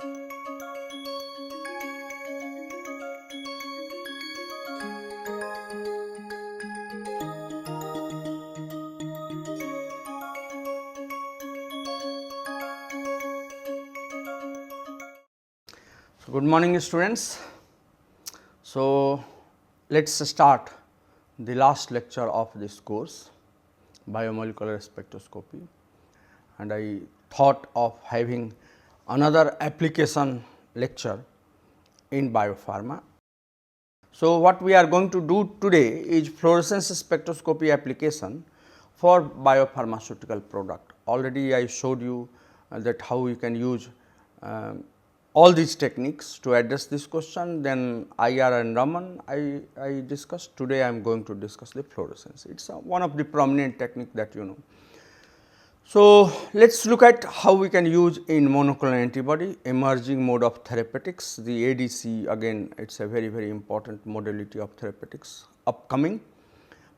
Good morning, students. So, let us start the last lecture of this course, biomolecular spectroscopy, and I thought of having another application lecture in biopharma. So, what we are going to do today is fluorescence spectroscopy application for biopharmaceutical product. Already I showed you that how you can use all these techniques to address this question, then IR and Raman I discussed. Today I am going to discuss the fluorescence. It is one of the prominent technique that you know. So, let us look at how we can use in monoclonal antibody, emerging mode of therapeutics. The ADC again it is a very important modality of therapeutics upcoming.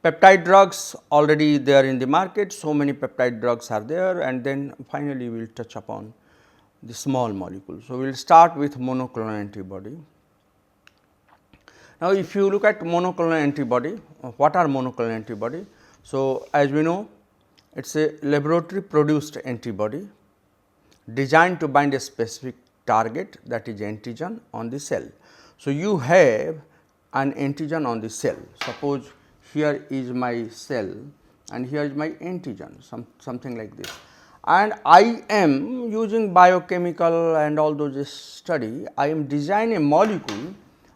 Peptide drugs already they are in the market, so many peptide drugs are there, and then finally we will touch upon the small molecule. So, we will start with monoclonal antibody. Now, if you look at monoclonal antibody, what are monoclonal antibody? So, as we know it is a laboratory produced antibody designed to bind a specific target, that is antigen on the cell. So, you have an antigen on the cell. Suppose here is my cell and here is my antigen, something like this, and I am using biochemical and all those study, I am designing a molecule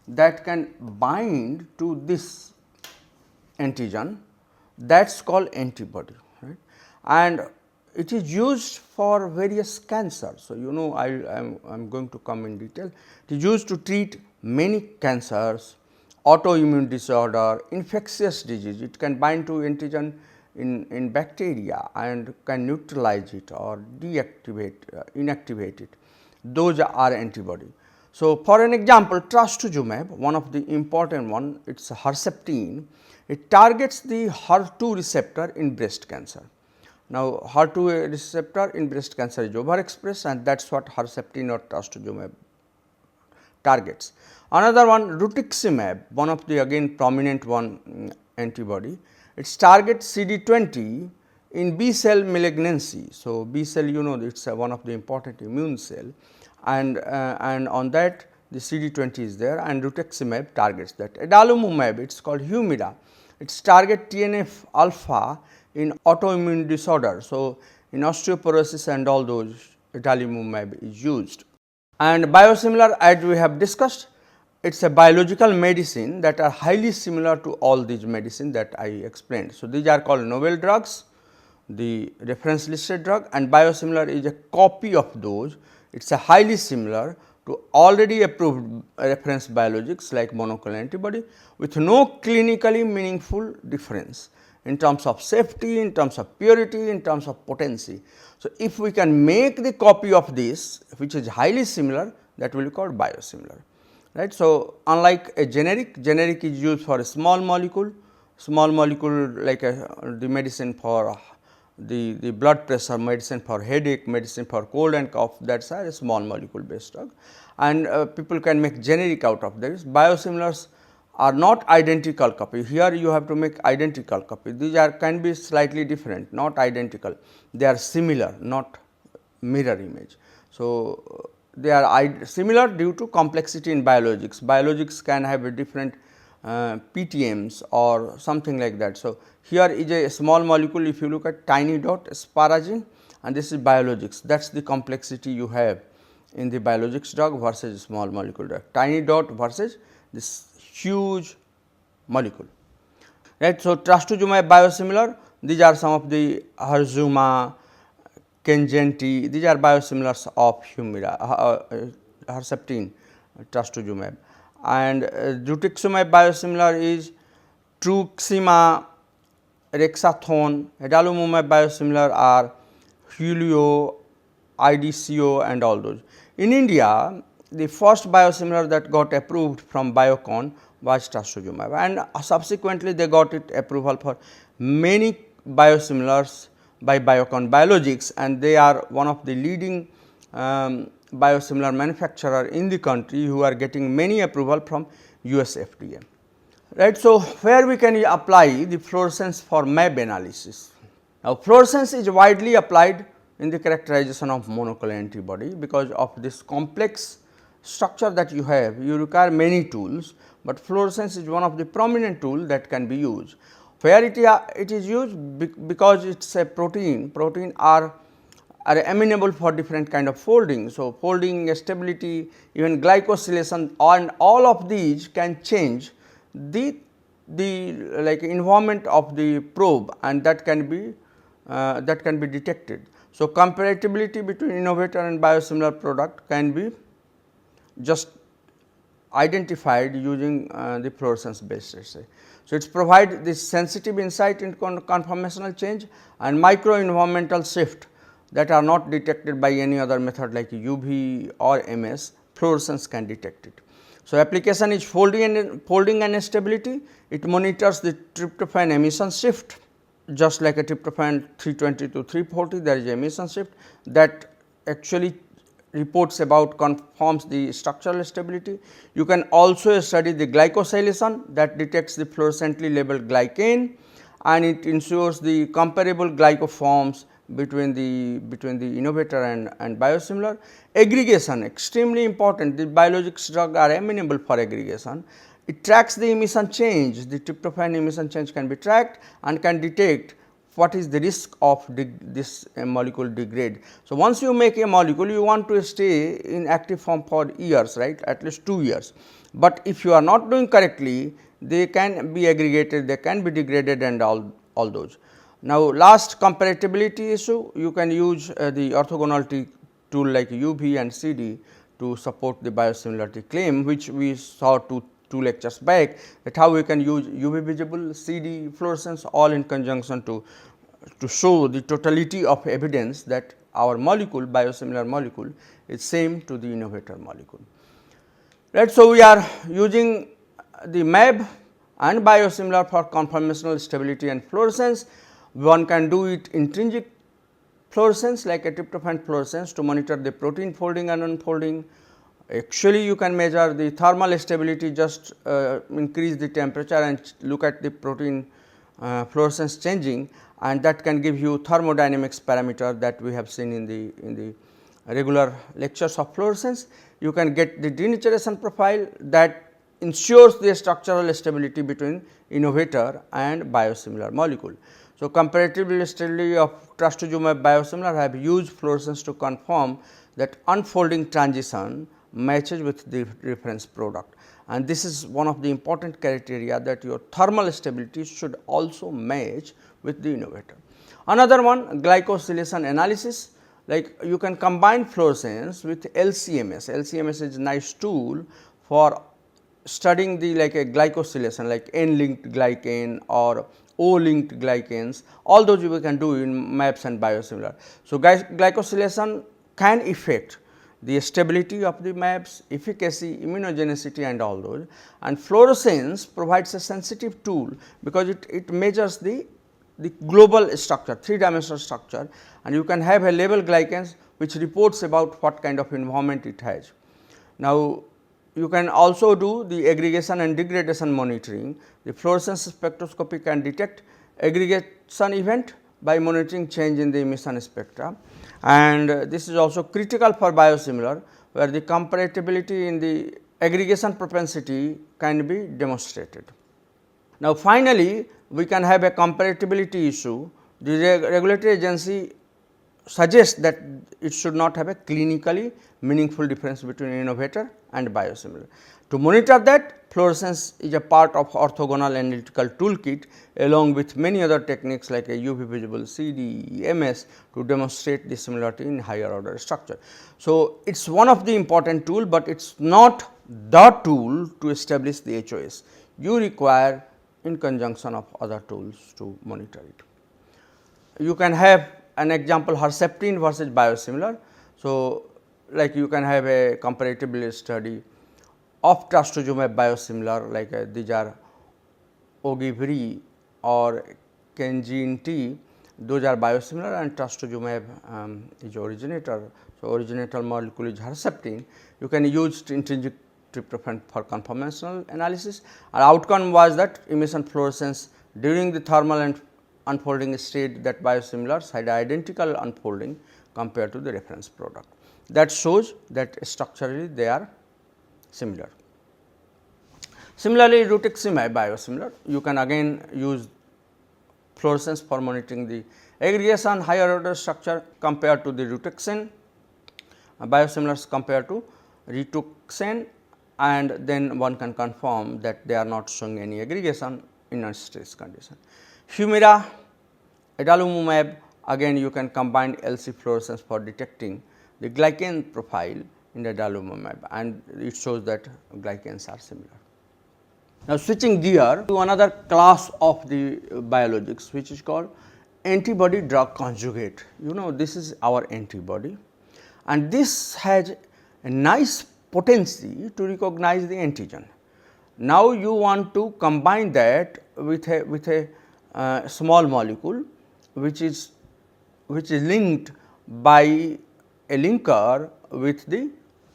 that can bind to this antigen, that is called antibody, right, and it is used for various cancers. So, you know I am going to come in detail. It is used to treat many cancers, autoimmune disorder, infectious disease. It can bind to antigen in bacteria and can neutralize it or deactivate, inactivate it. Those are antibody. So, for an example, trastuzumab, one of the important one, it is Herceptin. It targets the HER2 receptor in breast cancer. Now, HER2 receptor in breast cancer is overexpressed, and that is what Herceptin or trastuzumab targets. Another one, rituximab, one of the again prominent one antibody. It targets CD20 in B cell malignancy. So, B cell you know it is one of the important immune cell, and on that the CD20 is there, and rituximab targets that. Adalimumab, it is called Humira, it target TNF alpha in autoimmune disorder. So, in osteoporosis and all those adalimumab is used. And biosimilar, as we have discussed, it is a biological medicine that are highly similar to all these medicine that I explained. So, these are called novel drugs, the reference listed drug, and biosimilar is a copy of those. It is a highly similar to already approved reference biologics like monoclonal antibody with no clinically meaningful difference in terms of safety, in terms of purity, in terms of potency. So, if we can make the copy of this which is highly similar, that will be called biosimilar. Right. So, unlike a generic is used for a small molecule like the medicine for the blood pressure, medicine for headache, medicine for cold and cough, that is a small molecule based drug, and people can make generic out of this. Biosimilars are not identical copy. Here you have to make identical copy. These are can be slightly different, not identical. They are similar, not mirror image. So, they are similar due to complexity in biologics. Biologics can have a different PTMs or something like that. So, here is a small molecule, if you look at tiny dot asparagine, and this is biologics, that is the complexity you have in the biologics drug versus small molecule drug, tiny dot versus this huge molecule. Right. So, trastuzumab biosimilar, these are some of the Herzuma, Kangenti, these are biosimilars of Humira, Herceptin, trastuzumab, and rituximab biosimilar is Truxima, Rexathon. Adalimumab biosimilar are Hulio, IDCO and all those. In India, the first biosimilar that got approved from Biocon was trastuzumab, and subsequently they got it approval for many biosimilars by Biocon Biologics, and they are one of the leading biosimilar manufacturer in the country who are getting many approval from US FDA. Right. So, where we can apply the fluorescence for mAb analysis. Now, fluorescence is widely applied in the characterization of monoclonal antibody because of this complex structure that you have. You require many tools, but fluorescence is one of the prominent tools that can be used. Where it is used because it is a protein are amenable for different kind of folding. So, folding, stability, even glycosylation, and all of these can change the like environment of the probe, and that can be detected. So, comparability between innovator and biosimilar product can be just identified using the fluorescence based assay. So, it provides this sensitive insight into conformational change and micro environmental shift that are not detected by any other method like UV or MS. Fluorescence can detect it. So, application is folding and stability. It monitors the tryptophan emission shift, just like a tryptophan 320 to 340, there is emission shift that actually reports about confirms the structural stability. You can also study the glycosylation that detects the fluorescently labeled glycan, and it ensures the comparable glycoforms between the innovator and biosimilar. Aggregation extremely important, the biologics drug are amenable for aggregation. It tracks the emission change, the tryptophan emission change can be tracked and can detect what is the risk of this molecule degrade. So, once you make a molecule, you want to stay in active form for years, right, at least 2 years, but if you are not doing correctly, they can be aggregated, they can be degraded and all those. Now, last comparability issue, you can use the orthogonality tool like UV and CD to support the biosimilarity claim, which we saw two lectures back, that how we can use UV visible, CD, fluorescence all in conjunction to show the totality of evidence that our molecule, biosimilar molecule, is same to the innovator molecule. Right. So, we are using the mAb and biosimilar for conformational stability and fluorescence. One can do it intrinsic fluorescence like a tryptophan fluorescence to monitor the protein folding and unfolding. Actually, you can measure the thermal stability, just increase the temperature and look at the protein fluorescence changing, and that can give you thermodynamics parameter that we have seen in the regular lectures of fluorescence. You can get the denaturation profile that ensures the structural stability between innovator and biosimilar molecule. So, comparative study of trastuzumab biosimilar have used fluorescence to confirm that unfolding transition matches with the reference product, and this is one of the important criteria that your thermal stability should also match with the innovator. Another one, glycosylation analysis, like you can combine fluorescence with LCMS. LCMS is a nice tool for studying the like a glycosylation like N-linked glycan or O-linked glycans, all those we can do in mAbs and biosimilar. So, glycosylation can affect the stability of the mAbs, efficacy, immunogenicity and all those, and fluorescence provides a sensitive tool because it measures the global structure, 3-dimensional structure, and you can have a label glycans which reports about what kind of environment it has. Now, you can also do the aggregation and degradation monitoring. The fluorescence spectroscopy can detect aggregation event by monitoring change in the emission spectra, and this is also critical for biosimilar, where the comparability in the aggregation propensity can be demonstrated. Now, finally, we can have a comparability issue. The regulatory agency suggests that it should not have a clinically meaningful difference between innovator and biosimilar. To monitor that, fluorescence is a part of orthogonal analytical toolkit along with many other techniques like a UV visible, CD, MS to demonstrate the similarity in higher order structure. So, it is one of the important tool, but it is not the tool to establish the HOS. You require in conjunction of other tools to monitor it. You can have an example Herceptin versus biosimilar. So, like you can have a comparative study of trastuzumab biosimilar, like these are Ogivri or Kenjin T, those are biosimilar and trastuzumab is originator So, originator molecule is herceptin. You can use intrinsic tryptophan for conformational analysis, and outcome was that emission fluorescence during the thermal and unfolding state, that biosimilars had identical unfolding compared to the reference product. That shows that structurally they are similar. Similarly, rituximab biosimilar, you can again use fluorescence for monitoring the aggregation higher order structure compared to the rituxan, biosimilars compared to rituxan, and then one can confirm that they are not showing any aggregation in a stress condition. Humira, adalimumab, again you can combine LC fluorescence for detecting the glycan profile in adalimumab, and it shows that glycans are similar. Now, switching gear to another class of the biologics, which is called antibody-drug conjugate. You know, this is our antibody, and this has a nice potency to recognize the antigen. Now, you want to combine that with a small molecule which is linked by a linker with the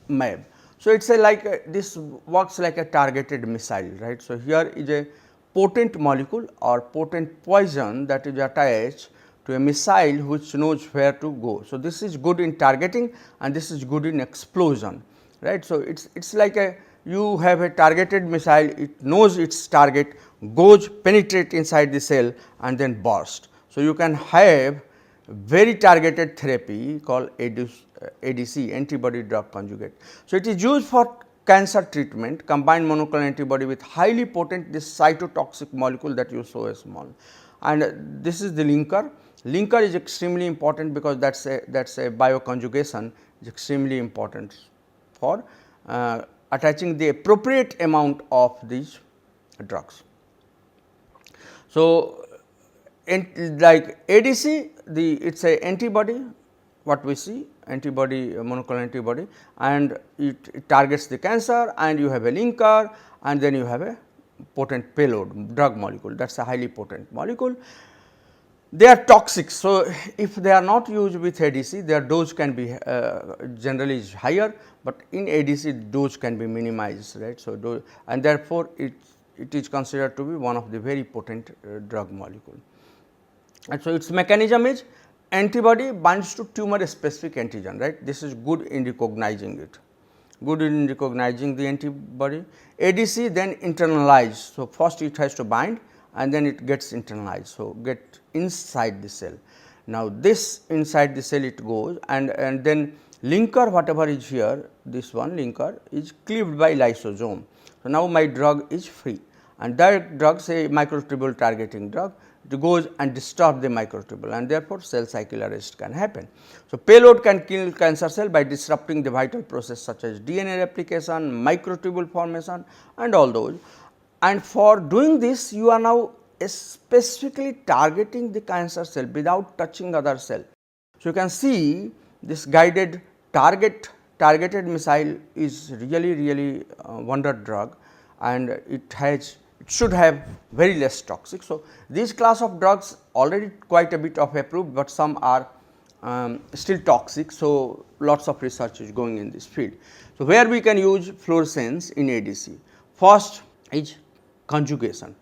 mAb. So, it is this works like a targeted missile, right. So, here is a potent molecule or potent poison that is attached to a missile which knows where to go. So, this is good in targeting and this is good in explosion, right. So, it is like you have a targeted missile, it knows its target, goes penetrate inside the cell and then burst. So, you can have very targeted therapy called ADC, antibody-drug conjugate. So, it is used for cancer treatment, combined monoclonal antibody with highly potent this cytotoxic molecule that you saw small, and this is the linker. Linker is extremely important because that is a bioconjugation is extremely important for attaching the appropriate amount of these drugs. So, like ADC, it is a antibody, what we see antibody, monoclonal antibody, and it targets the cancer, and you have a linker, and then you have a potent payload drug molecule, that is a highly potent molecule. They are toxic. So, if they are not used with ADC, their dose can be generally is higher, but in ADC dose can be minimized, right. So, and therefore, it is considered to be one of the very potent drug molecule. And so, its mechanism is antibody binds to tumor specific antigen, right. This is good in recognizing it, good in recognizing the antibody. ADC then internalized. So, first it has to bind and then it gets internalized. So, get inside the cell. Now, this inside the cell it goes, and then linker whatever is here, this one linker is cleaved by lysosome. So, now my drug is free, and that drug, say microtubule targeting drug, it goes and disturb the microtubule, and therefore, cell cycle arrest can happen. So, payload can kill cancer cell by disrupting the vital process such as DNA replication, microtubule formation and all those. And for doing this, you are now specifically targeting the cancer cell without touching other cell. So, you can see this guided targeted missile is really wonder drug, and it should have very less toxic. So, these class of drugs already quite a bit of approved, but some are still toxic. So, lots of research is going in this field. So, where we can use fluorescence in ADC? First is conjugation,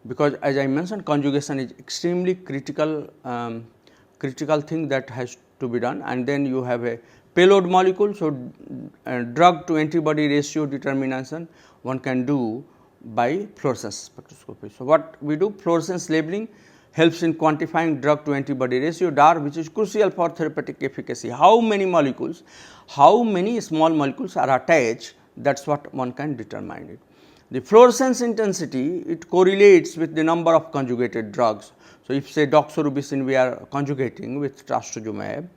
because as I mentioned, conjugation is extremely critical thing that has to be done, and then you have a payload molecule. So, drug to antibody ratio determination one can do by fluorescence spectroscopy. So, what we do, fluorescence labeling helps in quantifying drug to antibody ratio DAR, which is crucial for therapeutic efficacy. How many molecules, how many small molecules are attached, that is what one can determine it. The fluorescence intensity, it correlates with the number of conjugated drugs. So, if say doxorubicin we are conjugating with trastuzumab,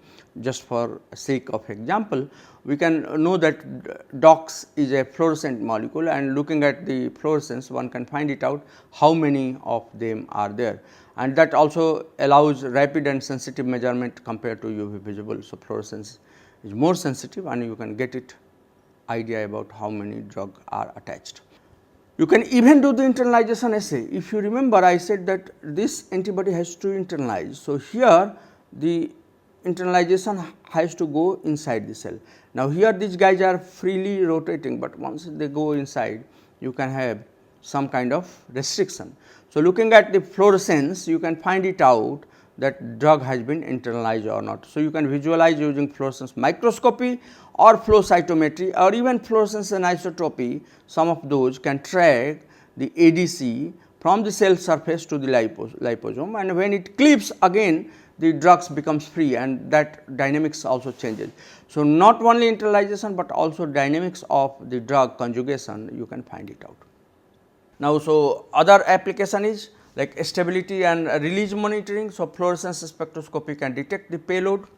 just for sake of example, we can know that dox is a fluorescent molecule, and looking at the fluorescence one can find it out how many of them are there, and that also allows rapid and sensitive measurement compared to UV visible. So, fluorescence is more sensitive and you can get it idea about how many drugs are attached. You can even do the internalization assay. If you remember, I said that this antibody has to internalize. So, here the internalization has to go inside the cell. Now, here these guys are freely rotating, but once they go inside, you can have some kind of restriction. So, looking at the fluorescence, you can find it out that drug has been internalized or not. So, you can visualize using fluorescence microscopy or flow cytometry or even fluorescence anisotropy. Some of those can track the ADC from the cell surface to the liposome, and when it cleaves again, the drugs becomes free, and that dynamics also changes. So, not only internalization, but also dynamics of the drug conjugation, you can find it out. Now, so other application is like stability and release monitoring. So, fluorescence spectroscopy can detect the payload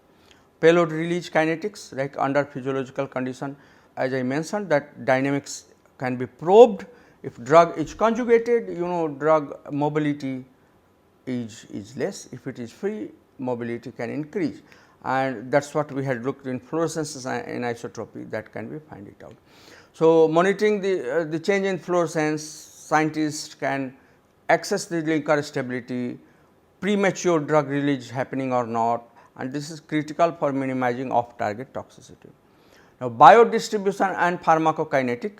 release kinetics, like under physiological condition. As I mentioned, that dynamics can be probed. If drug is conjugated, you know, drug mobility is less. If it is free, mobility can increase, and that is what we had looked in fluorescence anisotropy, that can be find it out. So, monitoring the change in fluorescence, scientists can access the linker stability, premature drug release happening or not, and this is critical for minimizing off target toxicity. Now, biodistribution and pharmacokinetic.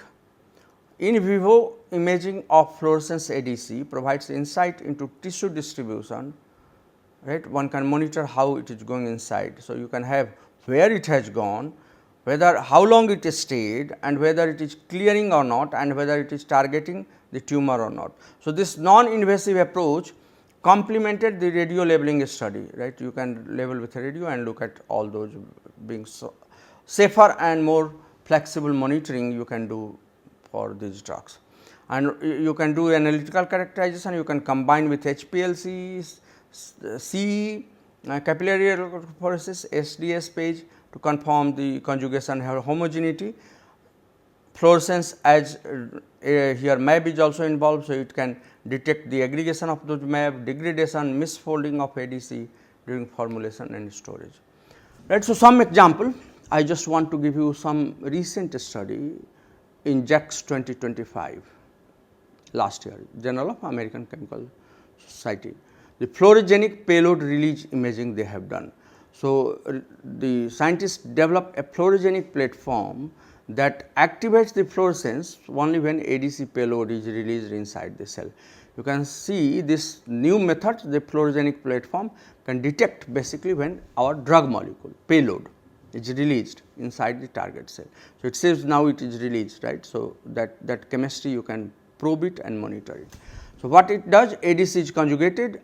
In vivo imaging of fluorescence ADC provides insight into tissue distribution, right. One can monitor how it is going inside. So, you can have where it has gone, whether how long it is stayed, and whether it is clearing or not, and whether it is targeting the tumor or not. So, this non-invasive approach complemented the radio labeling study, right. You can label with a radio and look at all those being safer and more flexible monitoring you can do for these drugs. And you can do analytical characterization, you can combine with HPLC, CE, capillary electrophoresis, SDS page to confirm the conjugation homogeneity. Fluorescence, as here mAb is also involved, so it can detect the aggregation of those mAb, degradation, misfolding of ADC during formulation and storage. Right. So, some example, I just want to give you some recent study in JACS 2025 last year, Journal of American Chemical Society. The fluorogenic payload release imaging they have done. So, the scientists developed a fluorogenic platform that activates the fluorescence only when ADC payload is released inside the cell. You can see this new method, the fluorogenic platform can detect basically when our drug molecule payload is released inside the target cell. So, it says now it is released, right. So, that chemistry you can probe it and monitor it. So, what it does, ADC is conjugated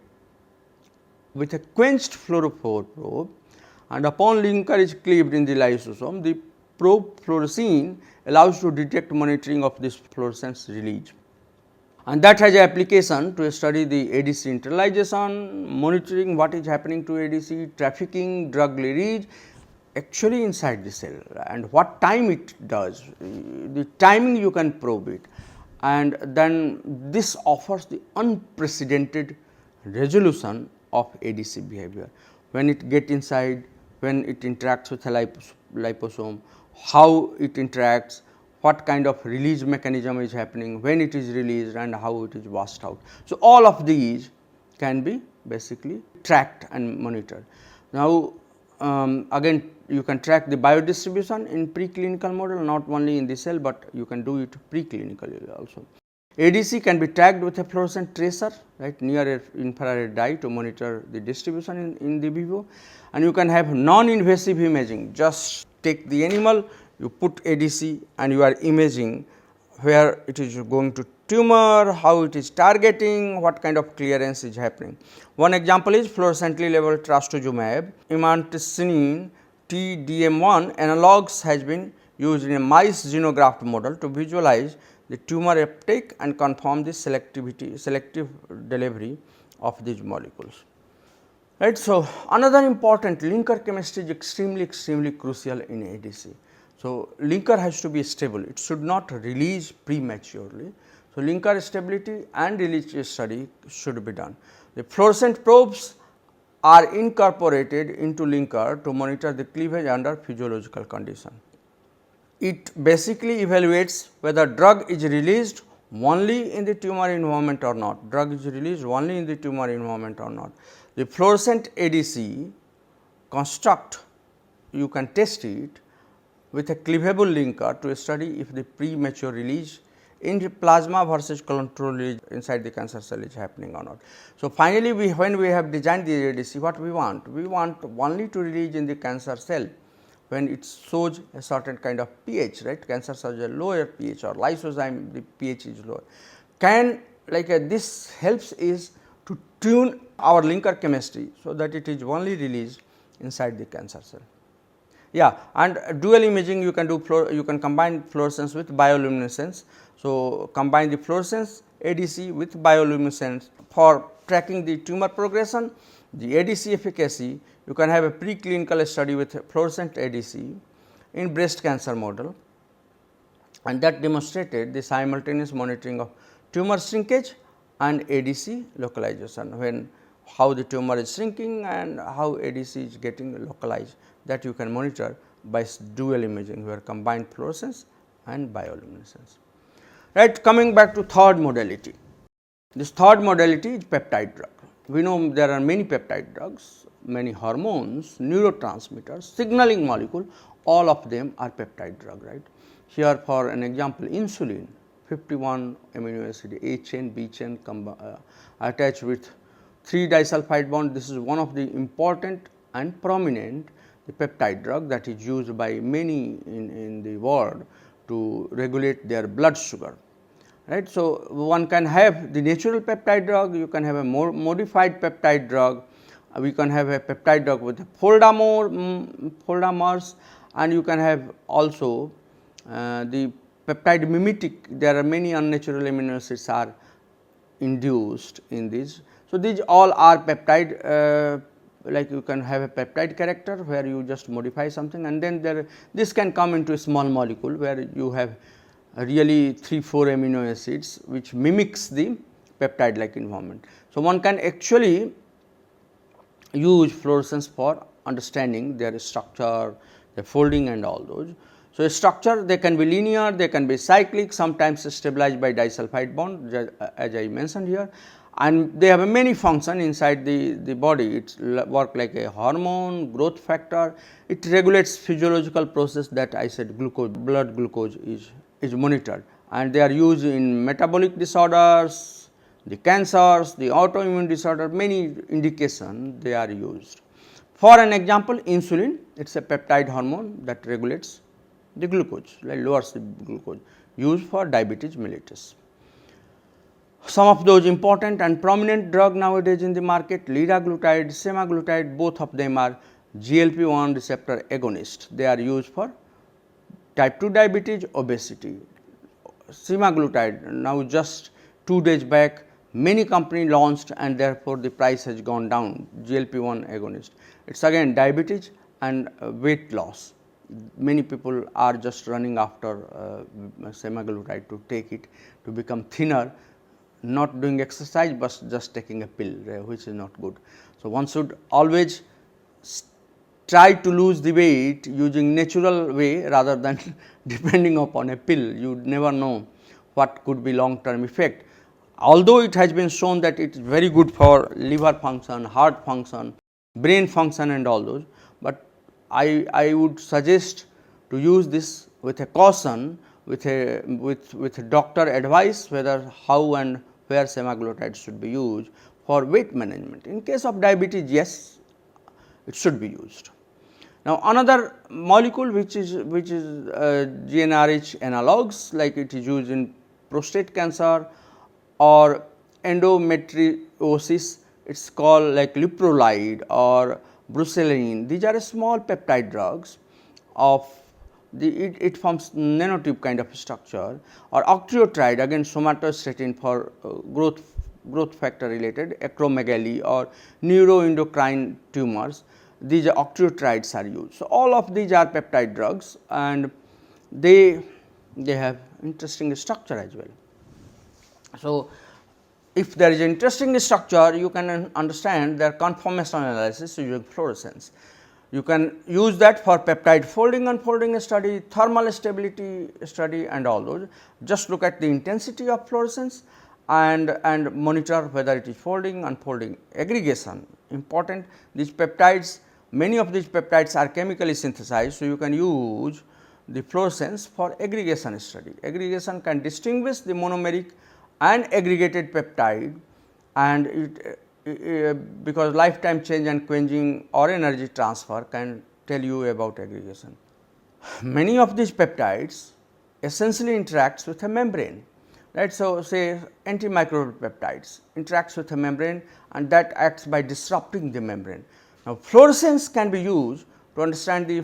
with a quenched fluorophore probe, and upon linker is cleaved in the lysosome, the probe fluorescein allows to detect monitoring of this fluorescence release, and that has application to study the ADC internalization, monitoring what is happening to ADC, trafficking, drug release actually inside the cell, and what time it does, the timing you can probe it, and then this offers the unprecedented resolution of ADC behavior, when it get inside, when it interacts with a liposome, how it interacts, what kind of release mechanism is happening, when it is released, and how it is washed out. So, all of these can be basically tracked and monitored. Now, again you can track the biodistribution in preclinical model, not only in the cell, but you can do it preclinically also. ADC can be tagged with a fluorescent tracer, right, near an infrared dye to monitor the distribution in the vivo, and you can have non-invasive imaging. Just take the animal, you put ADC and you are imaging where it is going to tumor, how it is targeting, what kind of clearance is happening. One example is fluorescently labeled trastuzumab, immunoticinin TDM1 analogues has been used in a mice xenograft model to visualize the tumor uptake and confirm the selective delivery of these molecules. Right. So, another important, linker chemistry is extremely crucial in ADC. So, linker has to be stable, it should not release prematurely. So, linker stability and release study should be done. The fluorescent probes are incorporated into linker to monitor the cleavage under physiological condition. It basically evaluates whether drug is released only in the tumor environment or not, drug is released only in the tumor environment or not. The fluorescent ADC construct, you can test it with a cleavable linker to study if the premature release in the plasma versus control release inside the cancer cell is happening or not. So, finally, when we have designed the ADC, what we want? We want only to release in the cancer cell when it shows a certain kind of pH, right. Cancer shows a lower pH, or lysozyme the pH is lower. Can this helps is to tune our linker chemistry, so that it is only released inside the cancer cell. Yeah, and dual imaging you can do, you can combine fluorescence with bioluminescence. So, combine the fluorescence ADC with bioluminescence for tracking the tumor progression, the ADC efficacy. You can have a preclinical study with fluorescent ADC in breast cancer model, and that demonstrated the simultaneous monitoring of tumor shrinkage and ADC localization, when how the tumor is shrinking and how ADC is getting localized, that you can monitor by dual imaging, where combined fluorescence and bioluminescence. Right, coming back to third modality. This third modality is peptide drug. We know there are many peptide drugs, many hormones, neurotransmitters, signaling molecule, all of them are peptide drug, right. Here for an example, insulin, 51 amino acid A chain, B chain attached with 3 disulfide bond. This is one of the important and prominent peptide drug that is used by many in the world to regulate their blood sugar, right. So, one can have the natural peptide drug, you can have a more modified peptide drug, we can have a peptide drug with foldamers, and you can have also the peptide mimetic. There are many unnatural amino acids are induced in this. So, these all are peptide, like you can have a peptide character where you just modify something, and then this can come into a small molecule where you have really 3-4 amino acids which mimics the peptide like environment. So, one can actually use fluorescence for understanding their structure, their folding and all those. So, a structure, they can be linear, they can be cyclic, sometimes stabilized by disulfide bond, as I mentioned here, and they have a many function inside the body. It work like a hormone, growth factor, it regulates physiological process that I said glucose, blood glucose is monitored, and they are used in metabolic disorders, the cancers, the autoimmune disorder, many indication they are used. For an example, insulin, it is a peptide hormone that regulates the glucose, like lowers the glucose, used for diabetes mellitus. Some of those important and prominent drug nowadays in the market, liraglutide, semaglutide, both of them are GLP-1 receptor agonist. They are used for type 2 diabetes, obesity. Semaglutide, now just 2 days back, many company launched, and therefore the price has gone down, GLP-1 agonist. It is again diabetes and weight loss. Many people are just running after semaglutide to take it to become thinner, not doing exercise, but just taking a pill, which is not good. So, one should always try to lose the weight using natural way rather than depending upon a pill. You never know what could be long term effect. Although it has been shown that it is very good for liver function, heart function, brain function and all those, but I would suggest to use this with a caution, with a doctor advice whether how and where semaglutide should be used for weight management. In case of diabetes, yes, it should be used. Now, another molecule which is GnRH analogues, like it is used in prostate cancer or endometriosis, it is called like luprolide or brucellin. These are small peptide drugs of it forms nanotube kind of structure, or octreotide, again somatostatin for growth factor related acromegaly or neuroendocrine tumors. These octreotides are used. So, all of these are peptide drugs, and they have interesting structure as well. So, if there is interesting structure, you can understand their conformational analysis using fluorescence. You can use that for peptide folding, unfolding study, thermal stability study and all those. Just look at the intensity of fluorescence and monitor whether it is folding, unfolding. Aggregation important. These peptides, many of these peptides are chemically synthesized. So, you can use the fluorescence for aggregation study. Aggregation can distinguish the monomeric and aggregated peptide, and because lifetime change and quenching or energy transfer can tell you about aggregation. Many of these peptides essentially interacts with a membrane, right. So, say antimicrobial peptides interacts with a membrane, and that acts by disrupting the membrane. Now, fluorescence can be used to understand the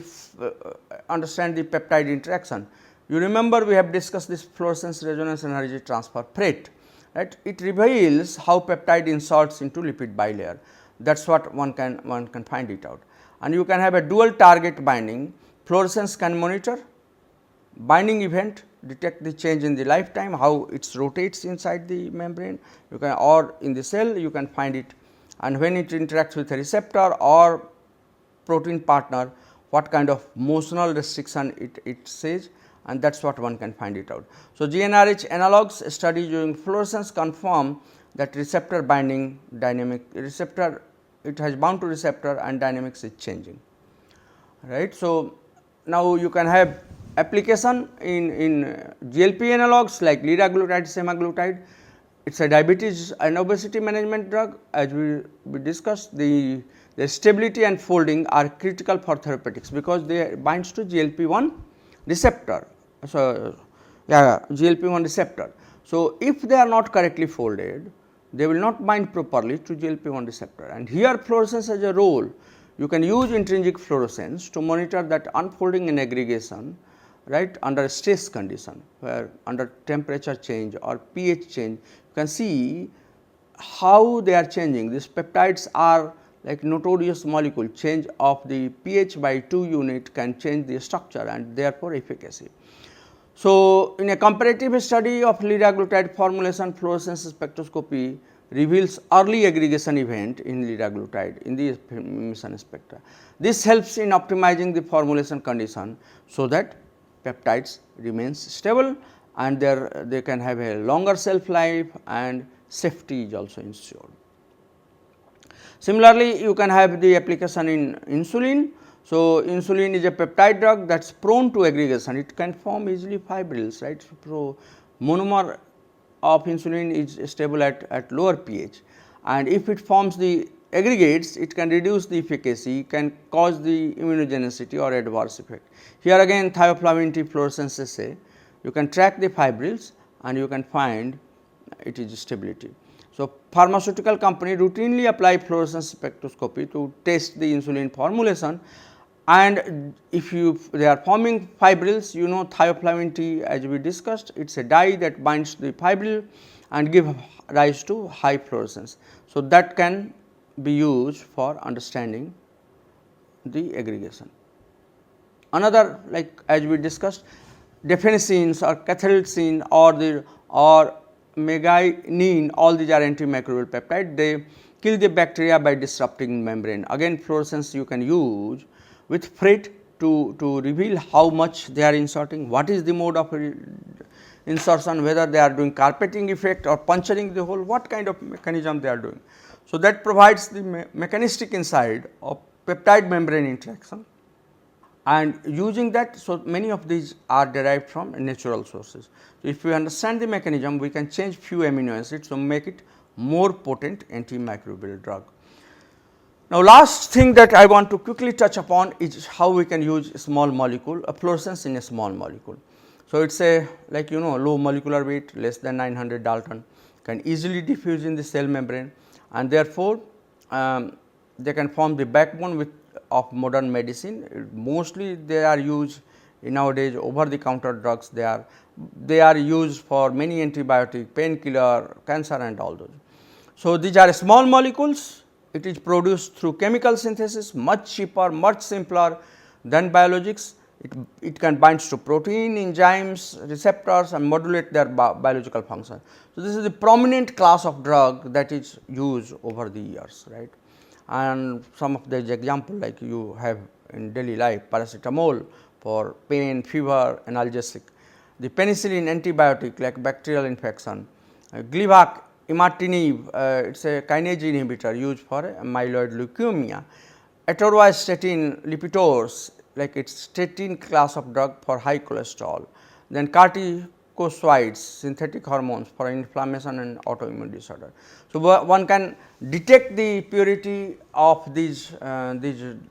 peptide interaction. You remember we have discussed this fluorescence resonance energy transfer FRET, right. It reveals how peptide inserts into lipid bilayer. That is what one can find it out. And you can have a dual target binding. Fluorescence can monitor binding event, detect the change in the lifetime, how it rotates inside the membrane, you can, or in the cell you can find it, and when it interacts with a receptor or protein partner, what kind of motional restriction it says, and that is what one can find it out. So, GnRH analogs studied using fluorescence confirm that receptor binding dynamic receptor, it has bound to receptor and dynamics is changing, right. So, now you can have application in GLP analogs like liraglutide, semaglutide. It is a diabetes and obesity management drug. As we discussed, the stability and folding are critical for therapeutics because they binds to GLP-1 receptor. So, GLP-1 receptor. So, if they are not correctly folded, they will not bind properly to GLP-1 receptor, and here fluorescence has a role. You can use intrinsic fluorescence to monitor that unfolding and aggregation, right, under stress condition, where under temperature change or pH change, you can see how they are changing. These peptides are like notorious molecule, change of the pH by 2 unit can change the structure and therefore efficacy. So, in a comparative study of liraglutide formulation, fluorescence spectroscopy reveals early aggregation event in liraglutide in the emission spectra. This helps in optimizing the formulation condition, so that peptides remains stable and they can have a longer shelf life and safety is also ensured. Similarly, you can have the application in insulin. So, insulin is a peptide drug that is prone to aggregation, it can form easily fibrils, right. So, monomer of insulin is stable at lower pH, and if it forms the aggregates, it can reduce the efficacy, can cause the immunogenicity or adverse effect. Here again thioflavin T fluorescence assay, you can track the fibrils and you can find it is stability. So, pharmaceutical company routinely apply fluorescence spectroscopy to test the insulin formulation, and if they are forming fibrils, you know thioflavin T, as we discussed, it is a dye that binds the fibril and give rise to high fluorescence. So, that can be used for understanding the aggregation. Another, like as we discussed, defenescenes or cathepsin or meguanine, all these are antimicrobial peptide. They kill the bacteria by disrupting membrane. Again fluorescence you can use with FRET to reveal how much they are inserting, what is the mode of insertion, whether they are doing carpeting effect or puncturing the hole, what kind of mechanism they are doing. So, that provides the mechanistic insight of peptide membrane interaction, and using that, so many of these are derived from natural sources. So, if we understand the mechanism, we can change few amino acids to make it more potent antimicrobial drug. Now, last thing that I want to quickly touch upon is how we can use a small molecule, a fluorescence in a small molecule. So, it is a like low molecular weight, less than 900 Dalton, can easily diffuse in the cell membrane, and therefore, they can form the backbone of modern medicine. Mostly they are used nowadays over the counter drugs, they are used for many antibiotic, painkiller, cancer and all those. So, these are small molecules, it is produced through chemical synthesis, much cheaper, much simpler than biologics. It can bind to protein, enzymes, receptors and modulate their biological function. So, this is the prominent class of drug that is used over the years, right. And some of the example like you have in daily life, paracetamol for pain, fever, analgesic, the penicillin antibiotic like bacterial infection, Gleevec, imatinib, it is a kinase inhibitor used for myeloid leukemia. atorvastatin Lipitor, like its statin class of drug for high cholesterol, then corticosteroids, synthetic hormones for inflammation and autoimmune disorder. So, one can detect the purity of these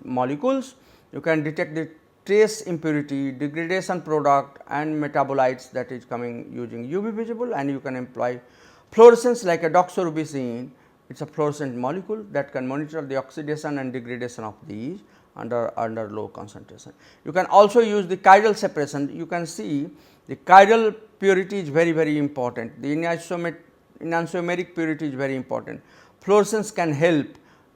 molecules, you can detect the trace impurity, degradation product and metabolites that is coming using UV visible, and you can employ fluorescence like a doxorubicin. It is a fluorescent molecule that can monitor the oxidation and degradation of these under low concentration. You can also use the chiral separation. You can see the chiral purity is very important. The enantiomeric purity is very important. Fluorescence can help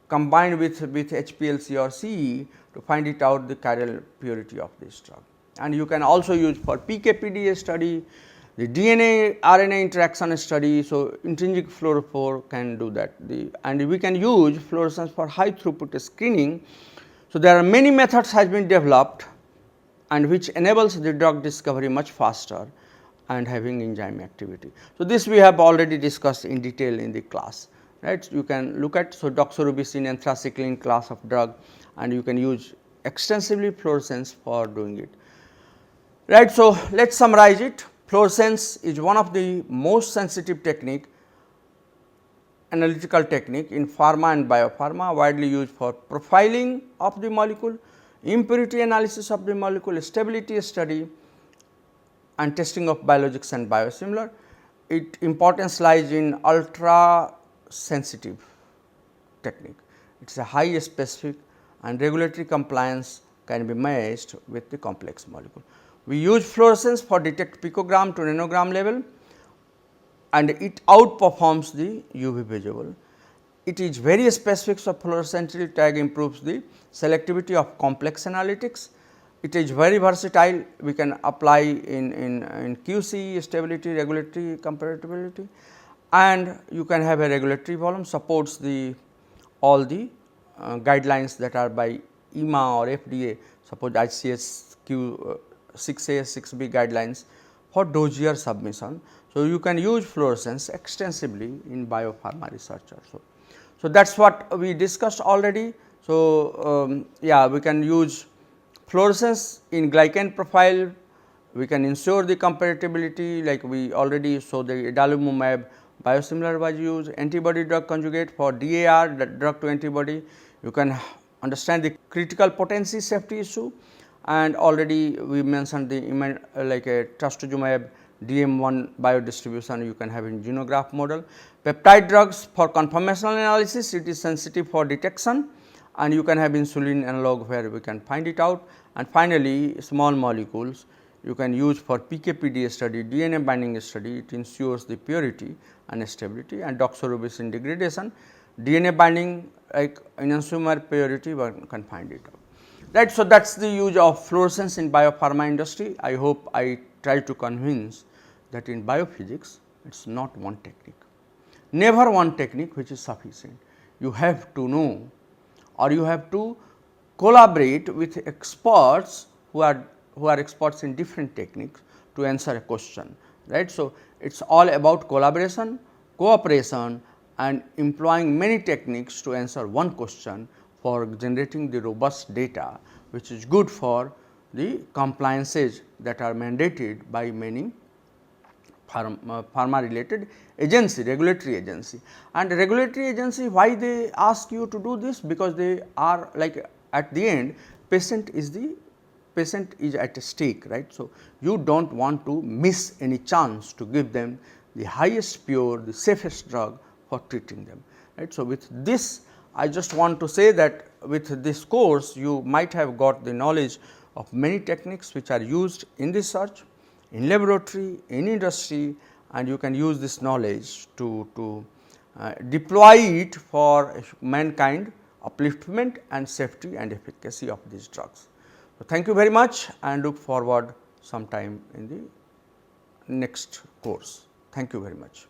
combined with HPLC or CE to find it out the chiral purity of this drug. And you can also use for PKPD study, the DNA RNA interaction study. So, intrinsic fluorophore can do that, and we can use fluorescence for high throughput screening. So, there are many methods has been developed and which enables the drug discovery much faster and having enzyme activity. So, this we have already discussed in detail in the class, right. You can look at, so doxorubicin and anthracycline class of drug, and you can use extensively fluorescence for doing it, right. So, let us summarize it. Fluorescence is one of the most sensitive analytical technique in pharma and biopharma, widely used for profiling of the molecule, impurity analysis of the molecule, stability study and testing of biologics and biosimilar. Its importance lies in ultra sensitive technique. It is a high specific and regulatory compliance can be matched with the complex molecule. We use fluorescence for detect picogram to nanogram level, and it outperforms the UV visible. It is very specific, so fluorescent tag improves the selectivity of complex analytics. It is very versatile, we can apply in QC, stability, regulatory compatibility, and you can have a regulatory volume, supports the all the guidelines that are by EMA or FDA, suppose ICS Q 6A 6B guidelines for dossier submission. So, you can use fluorescence extensively in biopharma research also. So, that is what we discussed already. So, yeah, we can use fluorescence in glycan profile, we can ensure the compatibility, like we already saw the adalimumab biosimilar was used, antibody-drug conjugate for DAR, the drug to antibody. You can understand the critical potency safety issue, and already we mentioned the like a trastuzumab DM1 biodistribution you can have in xenograph model. Peptide drugs for conformational analysis, it is sensitive for detection, and you can have insulin analog where we can find it out. And finally, small molecules you can use for PKPD study, DNA binding study, it ensures the purity and stability, and doxorubicin degradation, DNA binding like enantiomer purity one can find it out, right. So, that is the use of fluorescence in biopharma industry. I hope I try to convince that in biophysics it is not one technique, never one technique which is sufficient. You have to know, or you have to collaborate with experts who are experts in different techniques to answer a question, right. So, it is all about collaboration, cooperation and employing many techniques to answer one question for generating the robust data, which is good for the compliances that are mandated by many pharma related agency, regulatory agency. And regulatory agency, why they ask you to do this? Because they are like at the end patient is at stake, right. So, you do not want to miss any chance to give them the highest pure, the safest drug for treating them, right. So, with this I just want to say that with this course you might have got the knowledge of many techniques which are used in research, in laboratory, in industry, and you can use this knowledge to deploy it for mankind upliftment and safety and efficacy of these drugs. So, thank you very much and look forward sometime in the next course. Thank you very much.